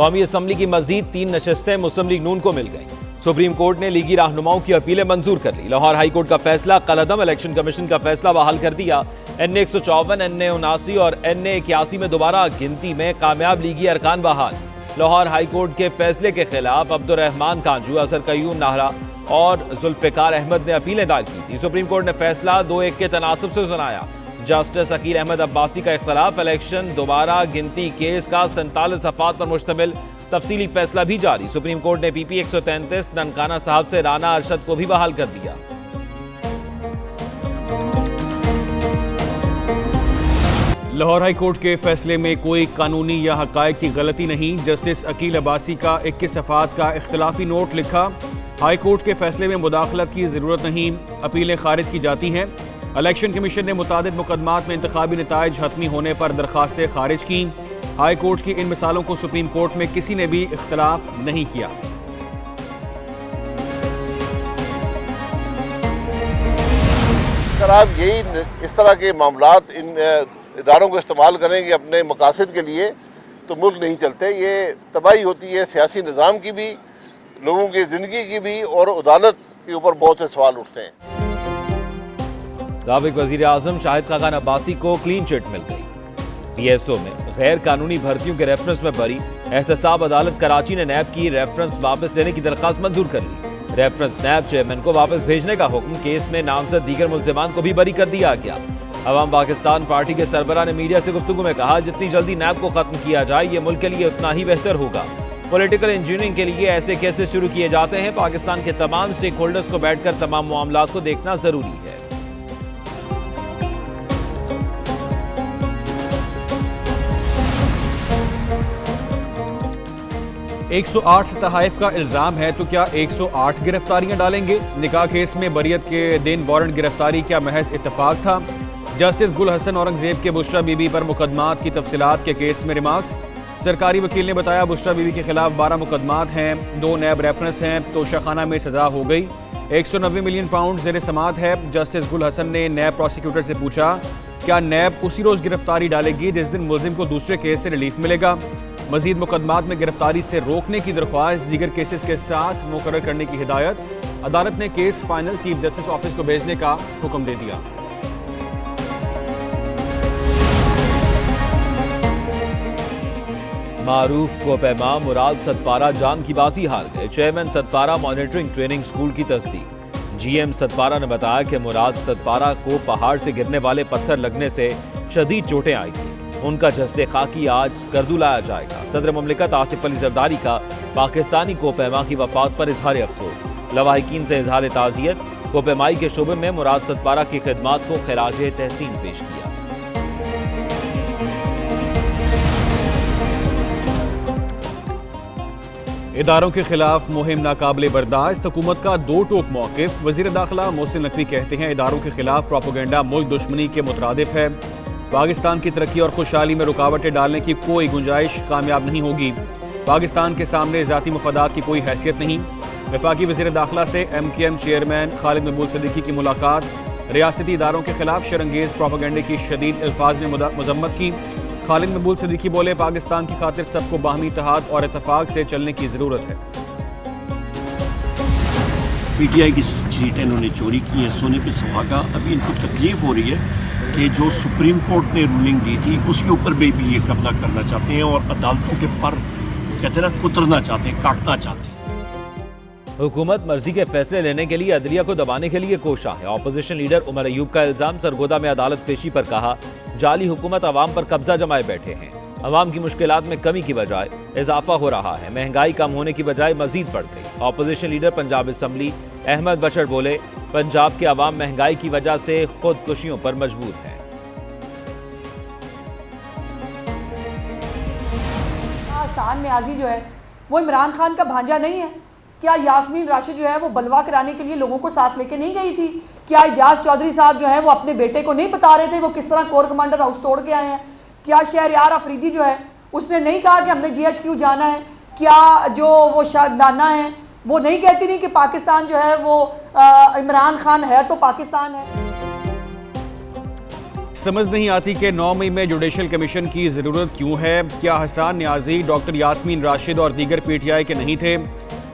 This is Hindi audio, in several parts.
कौमी असम्बली की मजीद 3 नशस्तें मुस्लिम लीग नून को मिल गईं। सुप्रीम कोर्ट ने लीगी रहनुमाओं की अपीलें मंजूर कर ली। लाहौर हाई कोर्ट का फैसला कलअदम, इलेक्शन कमीशन का फैसला बहाल कर दिया। NA 154, NA 79 और NA 81 में दोबारा गिनती में कामयाब लीगी अरकान बहाल। लाहौर हाई कोर्ट के फैसले के खिलाफ अब्दुर्रहमान कांजू, अजहर कयूम नाहरा और जुल्फिकार अहमद ने अपीलें दायर की थी। सुप्रीम कोर्ट ने फैसला 2-1 के तनासुब से सुनाया। जस्टिस अकील अहमद अब्बासी का इख्तलाफ, इलेक्शन दोबारा गिनती केस का 47 सफ़ात पर मुश्तमिल तफसीली फैसला भी जारी। सुप्रीम कोर्ट ने PP 133 ननकाना साहब से राना अरशद को भी बहाल कर दिया। लाहौर हाई कोर्ट के फैसले में कोई कानूनी या हक़ाइक़ की गलती नहीं। जस्टिस अकील अब्बासी का 21 सफ़ात का इख्तलाफी नोट लिखा। हाई कोर्ट के फैसले में मुदाखलत की ज़रूरत नहीं, अपीलें खारिज की जाती हैं। इलेक्शन कमीशन ने मुतादिद मुकदमात में इंतखाबी नताइज हतमी होने पर दरखास्तें खारिज की। हाई कोर्ट की इन मिसालों को सुप्रीम कोर्ट में किसी ने भी इख्तलाफ नहीं किया। अगर आप यही इस तरह के मामलात इन इदारों को इस्तेमाल करेंगे अपने मकासद के लिए तो मुल्क नहीं चलते। ये तबाही होती है सियासी निज़ाम की भी, लोगों की ज़िंदगी की भी, और अदालत के ऊपर बहुत से सवाल उठते हैं। साबिक वज़ीर आज़म शाहिद खाकान अब्बासी को क्लीन चिट मिल गई। PSO में गैर कानूनी भर्तियों के रेफरेंस में बरी। एहतसाब अदालत कराची ने नैब की रेफरेंस वापस लेने की दरखास्त मंजूर कर ली। रेफरेंस नैब चेयरमैन को वापस भेजने का हुक्म। केस में नामजद दीगर मुल्ज़िमान को भी बरी कर दिया गया। अवाम पाकिस्तान पार्टी के सरबराह ने मीडिया से गुफ्तगू में कहा, जितनी जल्दी नैब को खत्म किया जाए ये मुल्क के लिए उतना ही बेहतर होगा। पॉलिटिकल इंजीनियरिंग के लिए ऐसे केसेस शुरू किए जाते हैं। पाकिस्तान के तमाम स्टेक होल्डर्स को बैठकर तमाम मामलात को देखना जरूरी है। 108 तहाइफ का इल्जाम है तो क्या 108 गिरफ्तारियां डालेंगे? निकाह केस में बरियत के दिन वारंट गिरफ्तारी क्या महज इत्तेफाक था? जस्टिस गुल हसन औरंगजेब के बुशरा बीबी पर मुकदमात की तफसीलात के केस में रिमार्क्स। सरकारी वकील ने बताया, बुशरा बीबी के खिलाफ 12 मुकदमात हैं, 2 नैब रेफरेंस हैं, तो शाखाना में सजा हो गई। 190 मिलियन पाउंड ज़ेर समात है। जस्टिस गुल हसन ने नैब प्रोसिक्यूटर से पूछा, क्या नैब उसी रोज़ गिरफ्तारी डालेगी जिस दिन मुलजिम को दूसरे केस से रिलीफ मिलेगा? मजीद मुकदमात में गिरफ्तारी से रोकने की दरख्वास्त दीगर केसेस के साथ मुकर्रर करने की हिदायत। अदालत ने case final chief justice office को भेजने का हुक्म दे दिया। मारूफ को पैमा मुराद सतपारा जान की बाजी हार गए। Chairman Satpara monitoring training school की तस्दीक। GM सतपारा ने बताया कि मुराद सतपारा को पहाड़ से गिरने वाले पत्थर लगने से शदीद चोटें आई थी। उनका जस्ते खाकी आज स्कर्दू लाया जाएगा। सदर मुमलिकत आसिफ अली जरदारी का पाकिस्तानी कोपैमा की वफात पर इजहार अफसोस। लवाहिकीन से इजहार ताज़ियत। कोपैमाई के शोबे में मुराद सतपारा की खिदमात को खिराज तहसीन पेश किया। इदारों के खिलाफ मुहिम नाकाबिले बर्दाश्त। हुकूमत का 2 टोक मौक़िफ़। वज़ीर दाखिला मोहसिन नकवी कहते हैं, इदारों के खिलाफ प्रोपेगेंडा मुल्क दुश्मनी के मुतरादिफ है। पाकिस्तान की तरक्की और खुशहाली में रुकावटें डालने की कोई गुंजाइश कामयाब नहीं होगी। पाकिस्तान के सामने ज़ाती मफादात की कोई हैसियत नहीं। वफाकी वज़ीर दाखिला से MKM चेयरमैन खालिद महमूद सिद्दीकी की मुलाकात। रियासती इदारों के खिलाफ शरंगेज़ प्रोपेगेंडे की शदीद अल्फाज में मजम्मत की। खालिद महमूद सिद्दीकी बोले, पाकिस्तान की खातिर सबको बाहमी इत्तेहाद और इत्तेफाक से चलने की ज़रूरत है। PTI की सीट इन्होंने चोरी की है, सोने पे सुहागा। अभी इनको तकलीफ हो रही है कि जो सुप्रीम कोर्ट ने रूलिंग दी थी उसके ऊपर भी ये कब्जा करना चाहते हैं और अदालतों के पर कहते हैं ना कुतरना चाहते हैं, काटना चाहते हैं। हुकूमत मर्जी के फैसले लेने के लिए अदलिया को दबाने के लिए कोशा है। ऑपोजिशन लीडर उमर अयूब का इल्जाम। सरगोदा में अदालत पेशी पर कहा, जाली हुकूमत अवाम पर कब्जा जमाए बैठे हैं। अवाम की मुश्किलात में कमी की बजाय इजाफा हो रहा है। महंगाई कम होने की बजाय मजीद बढ़ गई। Opposition leader Punjab assembly Ahmad Bashar बोले, पंजाब के अवाम महंगाई की वजह से खुदकुशियों पर मजबूर हैं। आसान न्याजी जो है वो इमरान खान का भांजा नहीं है। क्या यास्मीन राशिद जो है वो बलवा कराने के लिए लोगों को साथ लेके नहीं गई थी? क्या एजाज चौधरी साहब जो है वो अपने बेटे को नहीं बता रहे थे वो किस तरह कोर कमांडर हाउस तोड़ के आए हैं? क्या शहरयार अफरीदी जो है उसने नहीं कहा कि हमने GHQ जाना है? क्या जो वो नाना है वो नहीं कहती नहीं कि पाकिस्तान जो है वो इमरान खान है तो पाकिस्तान है? समझ नहीं आती कि 9 मई में जुडिशल कमीशन की ज़रूरत क्यों है। क्या हसन न्याजी, डॉक्टर यास्मीन राशिद और दीगर PTI के नहीं थे।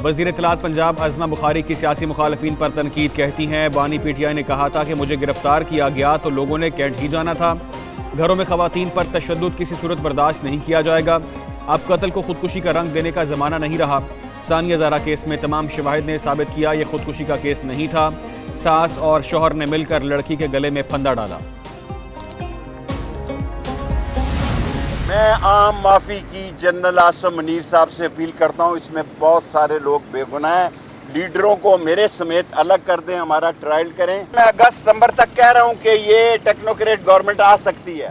वज़ीर इत्तलात पंजाब अज़मा बुखारी की सियासी मुखालफिन पर तनकीद, कहती हैं बानी PTI ने कहा था कि मुझे गिरफ्तार किया गया तो लोगों ने कैंट ही जाना था। घरों में ख़वातीन पर तशद्दुद किसी सूरत बर्दाश्त नहीं किया जाएगा। अब कत्ल को खुदकुशी का रंग देने का ज़माना नहीं रहा। सानिया ज़ारा केस में तमाम शवाहिद ने साबित किया यह खुदकुशी का केस नहीं था। सास और शौहर ने मिलकर लड़की के गले में फंदा डाला। मैं आम माफ़ी की जनरल आसम मुनीर साहब से अपील करता हूं। इसमें बहुत सारे लोग बेगुनाह हैं। लीडरों को मेरे समेत अलग कर दें, हमारा ट्रायल करें। मैं अगस्त सितंबर तक कह रहा हूं कि ये टेक्नोक्रेट गवर्नमेंट आ सकती है।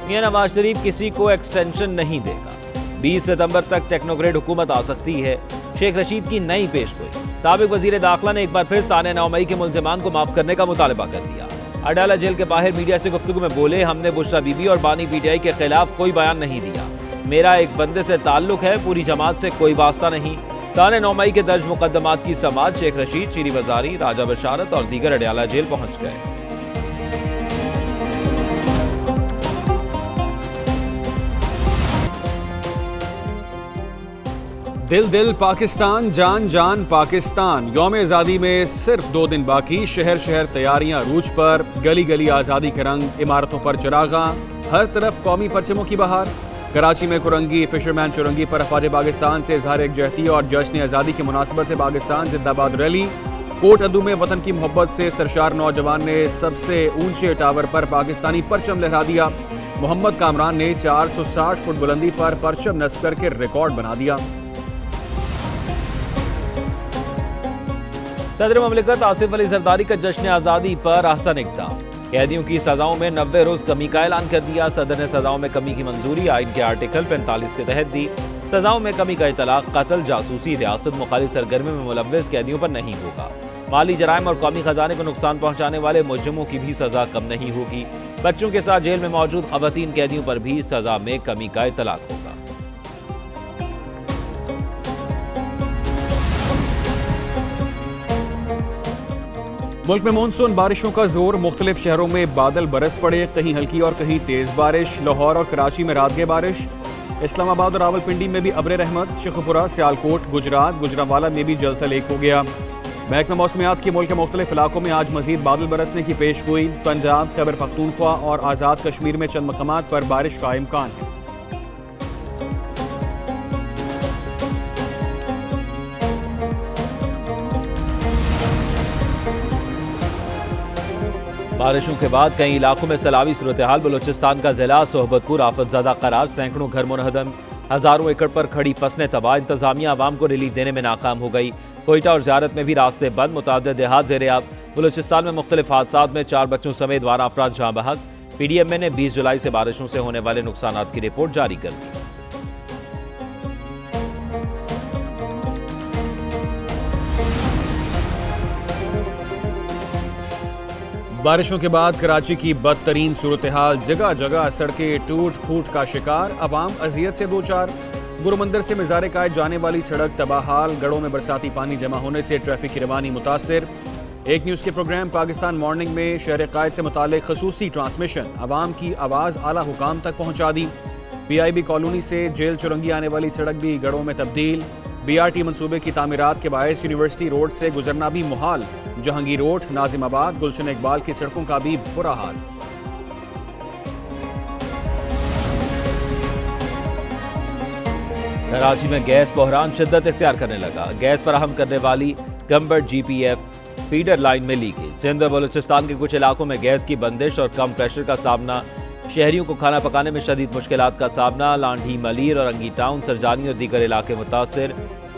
मियां नवाज शरीफ किसी को एक्सटेंशन नहीं देगा। 20 सितंबर तक टेक्नोक्रेट हुकूमत आ सकती है। शेख रशीद की नई पेशगोई। साबिक वजीर दाखिला ने एक बार फिर साने 9 मई के मुल्जिमान को माफ करने का मुतालबा कर दिया। अडाला जेल के बाहर मीडिया से गुफ्तगू में बोले, हमने बुशरा बीबी और बानी PTI के खिलाफ कोई बयान नहीं दिया। मेरा एक बंदे से ताल्लुक है, पूरी जमात से कोई वास्ता नहीं। साने 9 मई के दर्ज मुकदमात की समाअत शेख रशीद, शीरी वजारी, राजा बशारत और दीगर अडाला जेल पहुंच गए। दिल दिल पाकिस्तान, जान जान पाकिस्तान। यौम आज़ादी में सिर्फ 2 दिन बाकी। शहर शहर तैयारियां रूज पर, गली गली आज़ादी के रंग, इमारतों पर चिरागा, हर तरफ कौमी परचमों की बहार। कराची में कुरंगी फिशरमैन चुरंगी पर अफवाज पाकिस्तान से इजहार एकजहती और जश्न आज़ादी की मुनासबत से पाकिस्तान जिंदाबाद रैली। कोट अद्दू में वतन की मोहब्बत से सरशार नौजवान ने सबसे ऊंचे टावर पर पाकिस्तानी परचम लहरा दिया। मोहम्मद कामरान ने 460 फुट बुलंदी पर परचम नस्ब करके रिकॉर्ड बना दिया। सदर ममलिकत आसिफ अली जरदारी का जश्न आज़ादी पर अहसन इक़दाम। कैदियों की सजाओं में 90 रोज कमी का ऐलान कर दिया। सदर ने सजाओं में कमी की मंजूरी आइन के आर्टिकल 45 के तहत दी। सजाओं में कमी का इतलाक कत्ल, जासूसी, रियासत मुखालिफ सरगर्मी में मुलव्वस कैदियों पर नहीं होगा। माली जराइम और कौमी खजाने को नुकसान पहुंचाने वाले मुजरिमों की भी सजा कम नहीं होगी। बच्चों के साथ जेल में मौजूद खवातीन कैदियों पर भी सजा में कमी का इतलाक होगा। मुल्क में मानसून बारिशों का जोर। मुख्तलिफ शहरों में बादल बरस पड़े, कहीं हल्की और कहीं तेज बारिश। लाहौर और कराची में रात के बारिश। इस्लामाबाद और रावलपिंडी में भी अब्र रहमत। शेखुपुरा, सियालकोट, गुजरात, गुजरांवाला में भी जलथल एक हो गया। महकमा मौसमियात की मुल्क के मुख्तलिफ इलाकों में आज मजीद बादल बरसने की पेशगोई। पंजाब, खैबर पख्तूनख्वा और आज़ाद कश्मीर में चंद मकामात पर बारिश का इम्कान है। बारिशों के बाद कई इलाकों में सैलाबी सूरत हाल। बलूचिस्तान का जिला सोहबतपुर आफतज़दा करार, सैकड़ों घर मुनहदम, हजारों एकड़ पर खड़ी फसलें तबाह। इंतजामिया आवाम को रिलीफ देने में नाकाम हो गई। कोयटा और ज़ियारत में भी रास्ते बंद, मुतादिद देहात ज़ेर-ए-आब। बलूचिस्तान में मुख्तलिफ हादसात में 4 बच्चों समेत 12 अफराद जहाँ बहक। PDMA ने 20 जुलाई से बारिशों से होने वाले नुकसानात की रिपोर्ट जारी कर दी। बारिशों के बाद कराची की बदतरीन सूरत हाल। जगह जगह सड़कें टूट फूट का शिकार, अवाम अजियत से दो चार। गुरुमंदिर से मज़ार कायद जाने वाली सड़क तबाहाल। गढ़ों में बरसाती पानी जमा होने से ट्रैफिक की रवानी मुतासिर। एक न्यूज़ के प्रोग्राम पाकिस्तान मॉर्निंग में शहर कायद से मुतालिक खसूसी ट्रांसमिशन। अवाम की आवाज़ आला हुकाम तक पहुँचा दी। PIB कॉलोनी से जेल चुरंगी आने वाली सड़क भी गढ़ों में तब्दील। BRT मंसूबे की तामीरात के बायस यूनिवर्सिटी रोड से गुजरना भी मुहाल। जहांगीर रोड, नाजिमाबाद, गुलशन इकबाल की सड़कों का भी बुरा हाल। कराची में गैस बहरान शिद्दत इख्तियार करने लगा। गैस फराहम करने वाली गंबट GPF फीडर लाइन में लीकेज। सिंध और बलूचिस्तान के कुछ इलाकों में गैस की बंदिश और कम प्रेशर का सामना। शहरियों को खाना पकाने में शदीद मुश्किलात का सामना। लांढी, मलीर और अंगी टाउन, सरजानी और दीगर इलाके मुतासिर।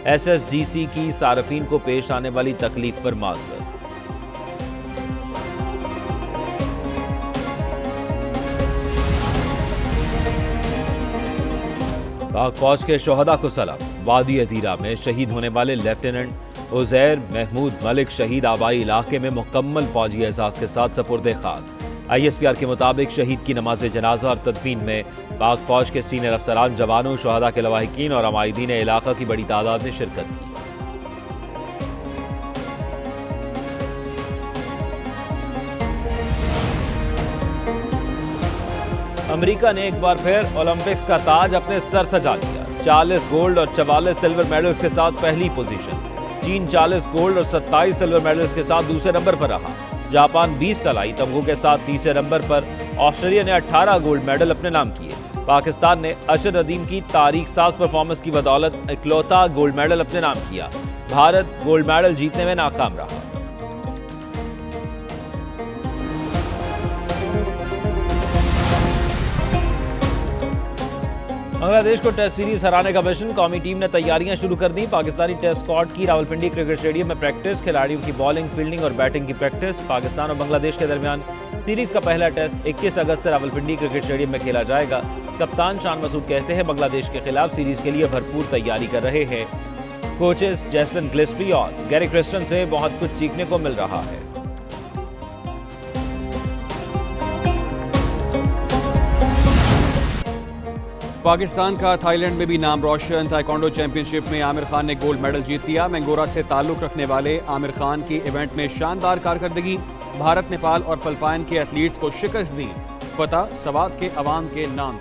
SSGC की सार्फिन को पेश आने वाली तकलीफ पर माजरत। पाक फौज के शोहदा को सलाम। वादी अदीरा में शहीद होने वाले लेफ्टिनेंट उजैर महमूद मलिक शहीद आबाई इलाके में मुकम्मल फौजी एहसास के साथ सपुर्दे खाक। ISPR के मुताबिक शहीद की नमाज जनाजा और तदफीन में पाक फौज के सीनियर अफसरान, जवानों, शोहदा के लवाहिकीन और अमायदीन इलाका की बड़ी तादाद ने शिरकत की। अमेरिका ने एक बार फिर ओलंपिक्स का ताज अपने सर सजा लिया। 40 गोल्ड और 44 सिल्वर मेडल्स के साथ पहली पोजीशन। चीन 40 गोल्ड और 27 सिल्वर मेडल्स के साथ दूसरे नंबर पर रहा। जापान 20 तलाई तमगों के साथ तीसरे नंबर पर। ऑस्ट्रेलिया ने 18 गोल्ड मेडल अपने नाम किए। पाकिस्तान ने अशर नदीम की तारीख साज परफॉर्मेंस की बदौलत इकलौता गोल्ड मेडल अपने नाम किया। भारत गोल्ड मेडल जीतने में नाकाम रहा। बांग्लादेश को टेस्ट सीरीज हराने का मिशन। कौमी टीम ने तैयारियां शुरू कर दी। पाकिस्तानी टेस्ट स्क्वाड की रावलपिंडी क्रिकेट स्टेडियम में प्रैक्टिस। खिलाड़ियों की बॉलिंग, फील्डिंग और बैटिंग की प्रैक्टिस। पाकिस्तान और बांग्लादेश के दरमियान सीरीज का पहला टेस्ट 21 अगस्त से रावलपिंडी क्रिकेट स्टेडियम में खेला जाएगा। कप्तान शान मसूद कहते हैं बांग्लादेश के खिलाफ सीरीज के लिए भरपूर तैयारी कर रहे हैं। कोचेस जेसन गिलेस्पी और गैरी क्रिस्टन से बहुत कुछ सीखने को मिल रहा है। पाकिस्तान का थाईलैंड में भी नाम रोशन। ताइक्वांडो चैंपियनशिप में आमिर खान ने गोल्ड मेडल जीत लिया। मैंगोरा से ताल्लुक रखने वाले आमिर खान की इवेंट में शानदार कारकर्दगी। भारत, नेपाल और फिलिपाइन के एथलीट्स को शिकस्त दी। फतह सवात के अवाम के नाम।